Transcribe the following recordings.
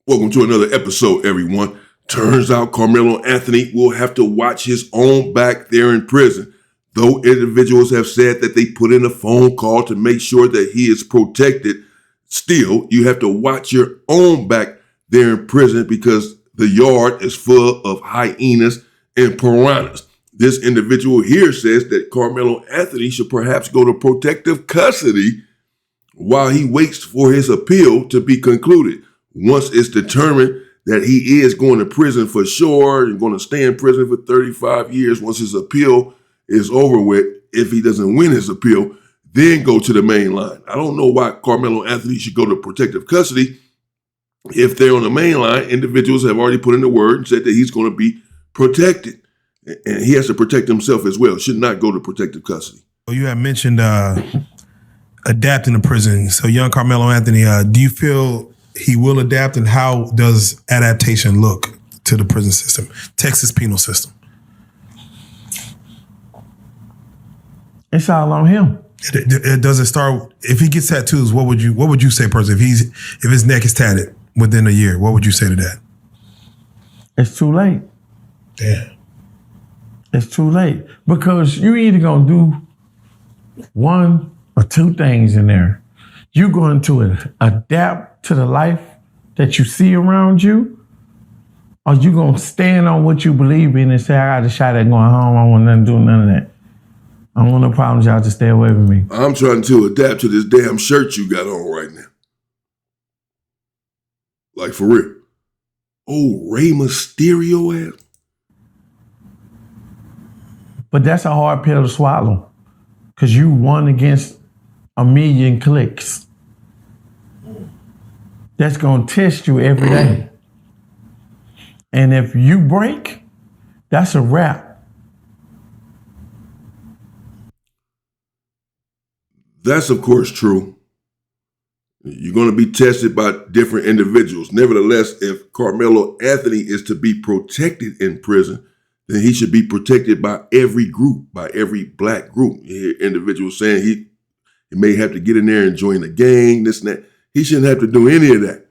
Welcome to another episode, everyone. Turns out Karmelo Anthony will have to watch his own back there in prison. Though individuals have said that they put in a phone call to make sure that he is protected, still, you have to watch your own back there in prison because the yard is full of hyenas and piranhas. This individual here says that Karmelo Anthony should perhaps go to protective custody while he waits for his appeal to be concluded. Once it's determined that he is going to prison for sure and going to stay in prison for 35 years, once his appeal is over with, if he doesn't win his appeal, then go to the main line. I don't know why Karmelo Anthony should go to protective custody. If they're on the main line, individuals have already put in the word and said that he's going to be protected. And he has to protect himself as well. Should not go to protective custody. Well, you have mentioned adapting to prison. So young Karmelo Anthony, do you feel he will adapt, and how does adaptation look to the prison system, Texas penal system? It's all on him. Does it start if he gets tattoos? What would you say, person? If his neck is tatted within a year, what would you say to that? It's too late. Damn. It's too late because you either gonna do one or two things in there. You're going to adapt to the life that you see around you, or you gonna stand on what you believe in and say, I got a shot at going home. I don't want nothing to do none of that. I don't want no problems. Y'all just stay away from me. I'm trying to adapt to this damn shirt you got on right now. Like, for real. Oh, Rey Mysterio ass. But that's a hard pill to swallow because you won against a million clicks. That's going to test you every day. And if you break, that's a wrap. That's, of course, true. You're going to be tested by different individuals. Nevertheless, if Karmelo Anthony is to be protected in prison, then he should be protected by every group, by every black group. You hear individuals saying he may have to get in there and join a gang, this and that. He shouldn't have to do any of that.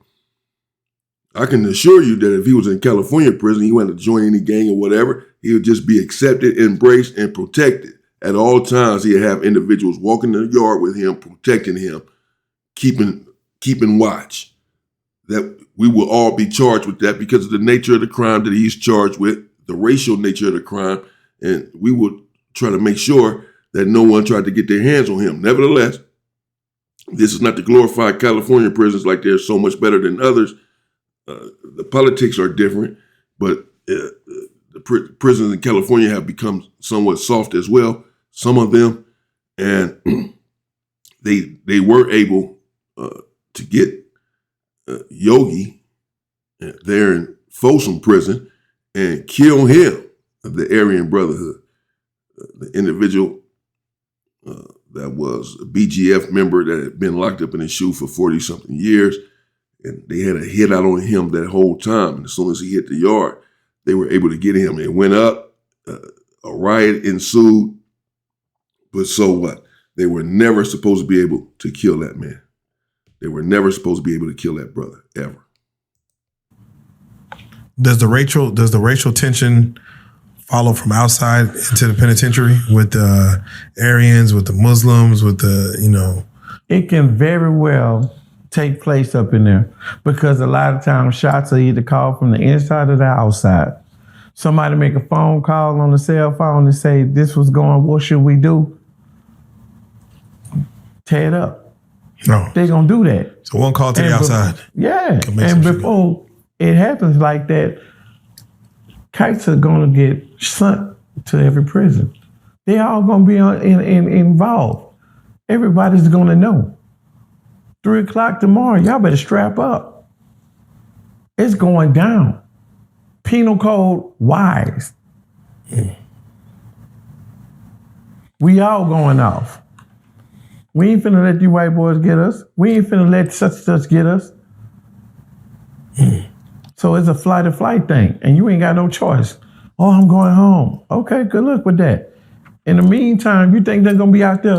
I can assure you that if he was in California prison, he went to join any gang or whatever, he would just be accepted, embraced, and protected. At all times, he'd have individuals walking the yard with him, protecting him, keeping watch. That we will all be charged with that because of the nature of the crime that he's charged with, the racial nature of the crime, and we will try to make sure that no one tried to get their hands on him. Nevertheless, this is not to glorify California prisons like they're so much better than others. The politics are different, but the prisons in California have become somewhat soft as well, some of them, and they were able to get Yogi there in Folsom Prison and kill him, the Aryan Brotherhood, the individual that was a BGF member that had been locked up in his shoe for 40-something years. And they had a hit out on him that whole time. And as soon as he hit the yard, they were able to get him. It went up, a riot ensued. But so what? They were never supposed to be able to kill that man. They were never supposed to be able to kill that brother, ever. Does the racial tension follow from outside into the penitentiary with the Aryans, with the Muslims, with the, It can very well take place up in there because a lot of times shots are either called from the inside or the outside. Somebody make a phone call on the cell phone and say, this was going, what should we do? Tear it up. No. They're going to do that. So one call to the outside. Yeah. And before it happens like that, kites are going to get sent to every prison. They all going to be involved. Everybody's going to know. 3 o'clock tomorrow, y'all better strap up. It's going down. Penal code wise. We all going off. We ain't finna let you white boys get us. We ain't finna let such get us. So it's a flight or flight thing, and you ain't got no choice. Oh, I'm going home. Okay, good luck with that. In the meantime, you think they're gonna be out there?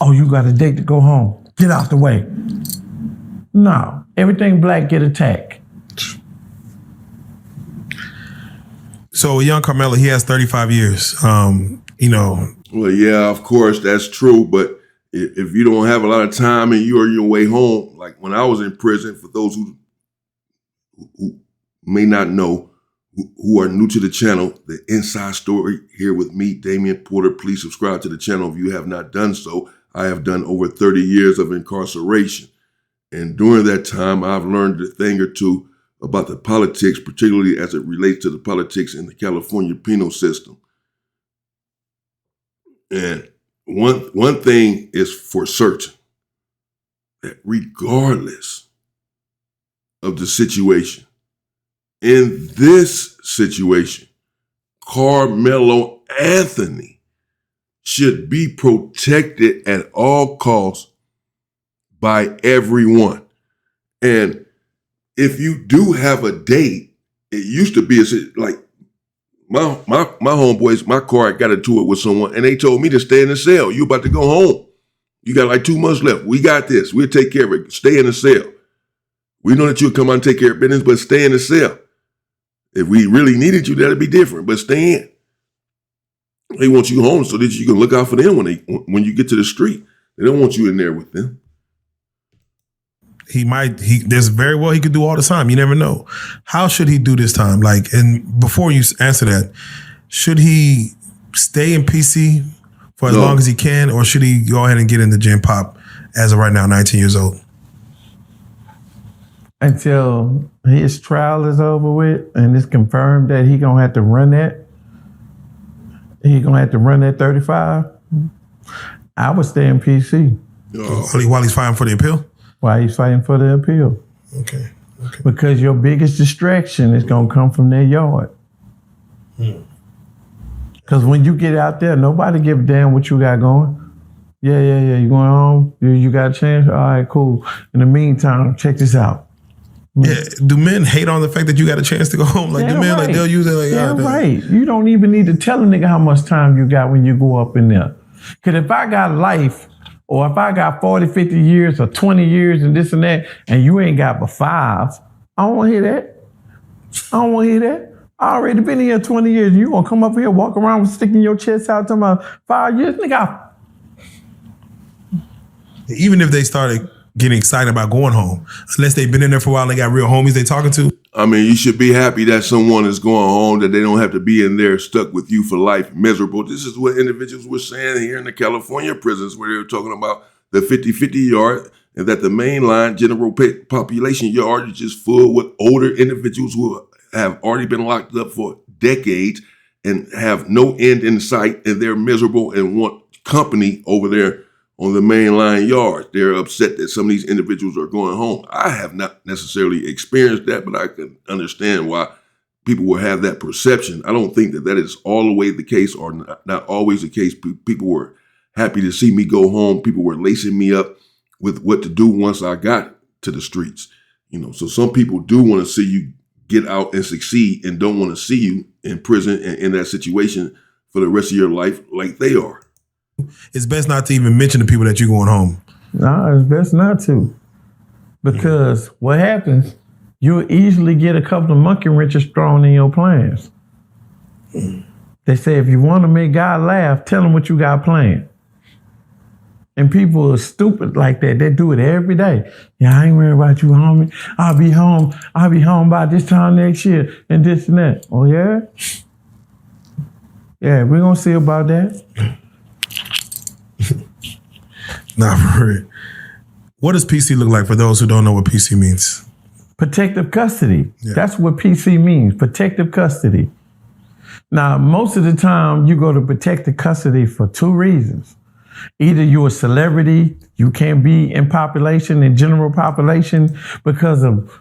Oh, you got a date to go home. Get out the way. No, everything black get attacked. So young Karmelo, he has 35 years. Well, yeah, of course, that's true. But if you don't have a lot of time and you're on your way home, like when I was in prison, for those who may not know, who are new to the channel, the inside story here with me, Damian Porter. Please subscribe to the channel if you have not done so. I have done over 30 years of incarceration. And during that time, I've learned a thing or two about the politics, particularly as it relates to the politics in the California penal system. And one thing is for certain, that regardless of the situation, in this situation, Karmelo Anthony should be protected at all costs by everyone. And if you do have a date, it used to be like my homeboys, my car, I got into it with someone and they told me to stay in the cell. You about to go home. You got like 2 months left. We got this. We'll take care of it. Stay in the cell. We know that you'll come out and take care of business, but stay in the cell. If we really needed you, that'd be different, but stay in. They want you home so that you can look out for them when you get to the street. They don't want you in there with them. There's very well he could do all the time. You never know. How should he do this time? Like, and before you answer that, should he stay in PC for as long as he can, or should he go ahead and get in the gym pop as of right now, 19 years old? Until his trial is over with and it's confirmed that he's gonna have to run that. He's gonna have to run that 35. I would stay in PC. While he's fighting for the appeal? While he's fighting for the appeal. Okay. Because your biggest distraction is gonna come from their yard. Because when you get out there, nobody give a damn what you got going. Yeah. You going home? You got a chance? All right, cool. In the meantime, check this out. Yeah, do men hate on the fact that you got a chance to go home? Like, do men, like, they'll use it like, right. You don't even need to tell a nigga how much time you got when you go up in there. Because if I got life, or if I got 40, 50 years, or 20 years, and this and that, and you ain't got but 5, I don't want to hear that. I already been here 20 years, and you going to come up here, walk around with sticking your chest out talking about 5 years? Nigga, even if they started getting excited about going home, unless they've been in there for a while and they got real homies they talking to. I mean, you should be happy that someone is going home, that they don't have to be in there stuck with you for life, miserable. This is what individuals were saying here in the California prisons, where they were talking about the 50-50 yard, and that the mainline general population yard is just full with older individuals who have already been locked up for decades and have no end in sight, and they're miserable and want company over there on the mainline yards. They're upset that some of these individuals are going home. I have not necessarily experienced that, but I can understand why people will have that perception. I don't think that is all the way the case, or not always the case. People were happy to see me go home. People were lacing me up with what to do once I got to the streets. So some people do want to see you get out and succeed, and don't want to see you in prison and in that situation for the rest of your life like they are. It's best not to even mention to people that you're going home. No, it's best not to. Because what happens, you'll easily get a couple of monkey wrenches thrown in your plans. They say if you want to make God laugh, tell him what you got planned. And people are stupid like that. They do it every day. Yeah, I ain't worried about you, homie. I'll be home by this time next year and this and that. Oh, yeah? Yeah, we're going to see about that. Nah, for real. What does PC look like for those who don't know what PC means? Protective custody. Yeah. That's what PC means, protective custody. Now, most of the time, you go to protective custody for 2 reasons. Either you're a celebrity, you can't be in general population, because of,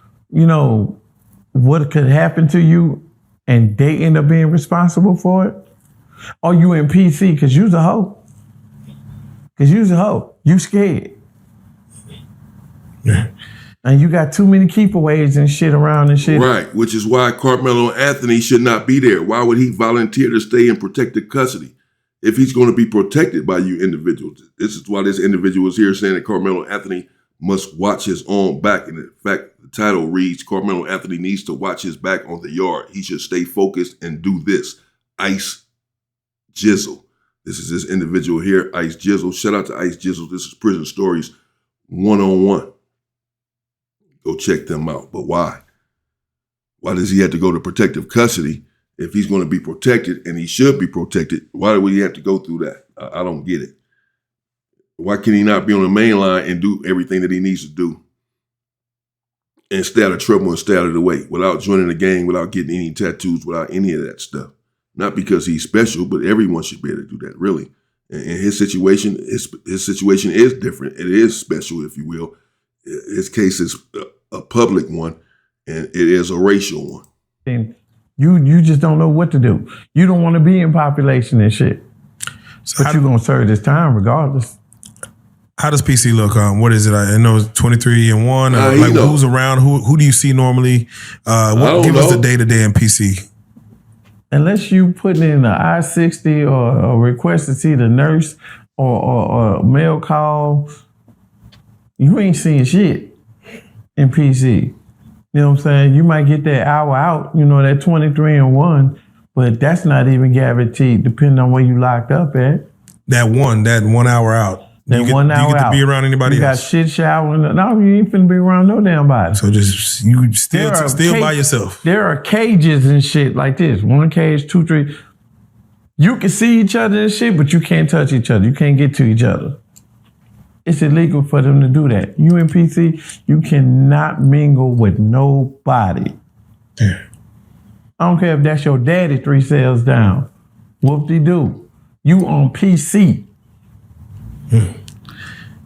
what could happen to you, and they end up being responsible for it. Or you in PC because you's a hoe. You scared. Yeah. And you got too many keepaways and shit around and shit. Right, which is why Karmelo Anthony should not be there. Why would he volunteer to stay in protective custody if he's going to be protected by you individuals? This is why this individual is here saying that Karmelo Anthony must watch his own back. And in fact, the title reads, Karmelo Anthony needs to watch his back on the yard. He should stay focused and do this. Ice Jizzle. This is this individual here, Ice Jizzle. Shout out to Ice Jizzle. This is Prison Stories 101. Go check them out. But why? Why does he have to go to protective custody if he's going to be protected and he should be protected? Why would he have to go through that? I don't get it. Why can he not be on the main line and do everything that he needs to do and stay out of trouble and stay out of the way without joining the gang, without getting any tattoos, without any of that stuff? Not because he's special, but everyone should be able to do that, really. And his situation is different. It is special, if you will. His case is a public one, and it is a racial one. And you just don't know what to do. You don't want to be in population and shit. So but you're going to serve this time regardless. How does PC look? What is it? I know it's 23-1. Like who's around? Who do you see normally? Give us the day-to-day in PC. Unless you put in an I-60 or a request to see the nurse or a mail call, you ain't seeing shit in PC. You know what I'm saying? You might get that hour out, that 23-1, but that's not even guaranteed depending on where you locked up at. That 1 hour out. That 1 hour out. You get to be around anybody else? You got shit showering. No, you ain't finna be around no damn body. So just, you still by yourself. There are cages and shit like this. 1 cage, 2, 3. You can see each other and shit, but you can't touch each other. You can't get to each other. It's illegal for them to do that. You in PC, you cannot mingle with nobody. Yeah. I don't care if that's your daddy 3 cells down. Whoop-de-doo. You on PC.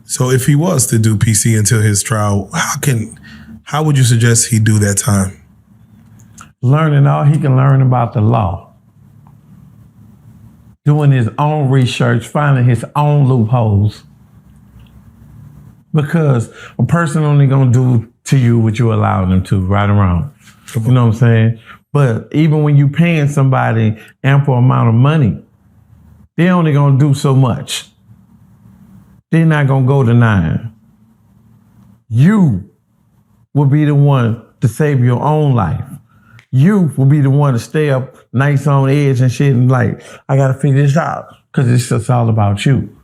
So if he was to do PC until his trial, how would you suggest he do that time? Learning all he can learn about the law. Doing his own research, finding his own loopholes. Because a person only gonna do to you what you allow them to, right or wrong. You know what I'm saying? But even when you paying somebody ample amount of money, they only gonna do so much. They're not gonna go to 9. You will be the one to save your own life. You will be the one to stay up nights on edge and shit and like, I gotta figure this out. Cause it's just all about you.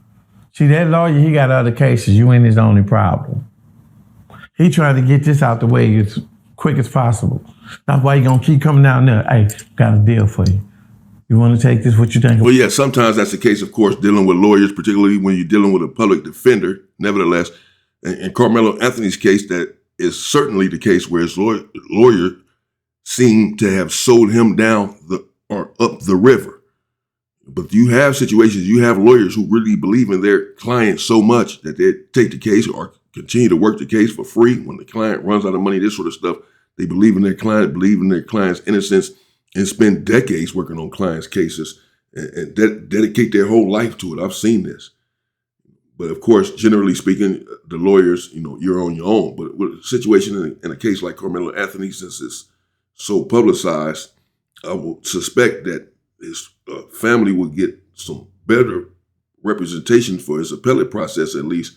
See, that lawyer, he got other cases. You ain't his only problem. He trying to get this out the way as quick as possible. That's why he gonna keep coming down there. Hey, got a deal for you. You want to take this? What you think? Well, yeah, sometimes that's the case, of course, dealing with lawyers, particularly when you're dealing with a public defender. Nevertheless, in Karmelo Anthony's case, that is certainly the case where his lawyer seemed to have sold him down or up the river. But you have situations, you have lawyers who really believe in their client so much that they take the case or continue to work the case for free when the client runs out of money, this sort of stuff. They believe in their client, believe in their client's innocence, and spend decades working on clients' cases and dedicate their whole life to it. I've seen this. But of course, generally speaking, the lawyers, you're on your own. But with a situation in a case like Karmelo Anthony, since it's so publicized, I will suspect that his family will get some better representation for his appellate process at least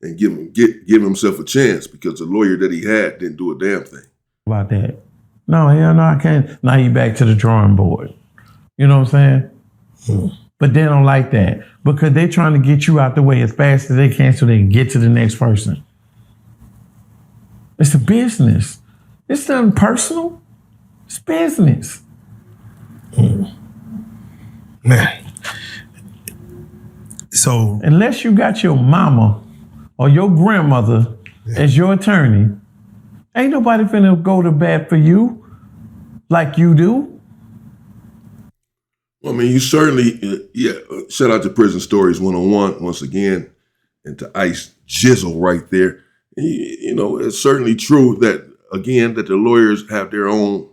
and give himself a chance because the lawyer that he had didn't do a damn thing. About that. No, hell no, I can't. Now you back to the drawing board. You know what I'm saying? But they don't like that because they're trying to get you out the way as fast as they can so they can get to the next person. It's a business. It's nothing personal. It's business. Man. So unless you got your mama or your grandmother as your attorney, ain't nobody finna go to bat for you like you do. Well, I mean, you certainly, shout out to Prison Stories 101 once again, and to Ice Jizzle right there. It's certainly true that, again, that the lawyers have their own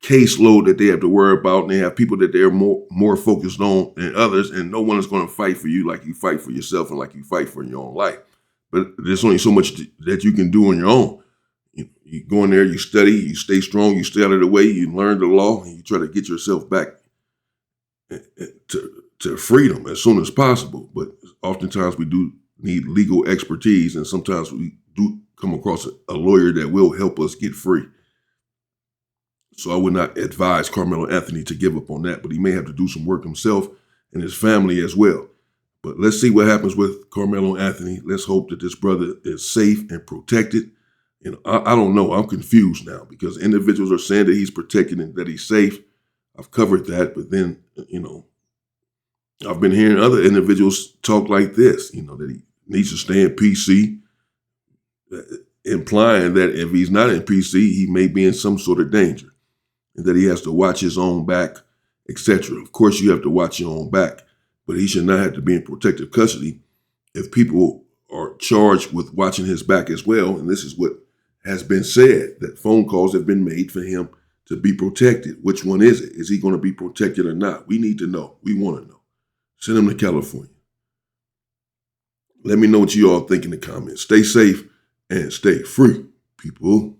caseload that they have to worry about, and they have people that they're more focused on than others, and no one is going to fight for you like you fight for yourself and like you fight for your own life. But there's only so much that you can do on your own. You go in there, you study, you stay strong, you stay out of the way, you learn the law, and you try to get yourself back to freedom as soon as possible. But oftentimes we do need legal expertise, and sometimes we do come across a lawyer that will help us get free. So I would not advise Karmelo Anthony to give up on that, but he may have to do some work himself and his family as well. But let's see what happens with Karmelo Anthony. Let's hope that this brother is safe and protected. I don't know. I'm confused now because individuals are saying that he's protected and that he's safe. I've covered that, but then, I've been hearing other individuals talk like this, that he needs to stay in PC, implying that if he's not in PC, he may be in some sort of danger and that he has to watch his own back, etc. Of course, you have to watch your own back, but he should not have to be in protective custody if people are charged with watching his back as well. And this is what has been said, that phone calls have been made for him to be protected. Which one is it? Is he going to be protected or not? We need to know. We want to know. Send him to California. Let me know what you all think in the comments. Stay safe and stay free, people.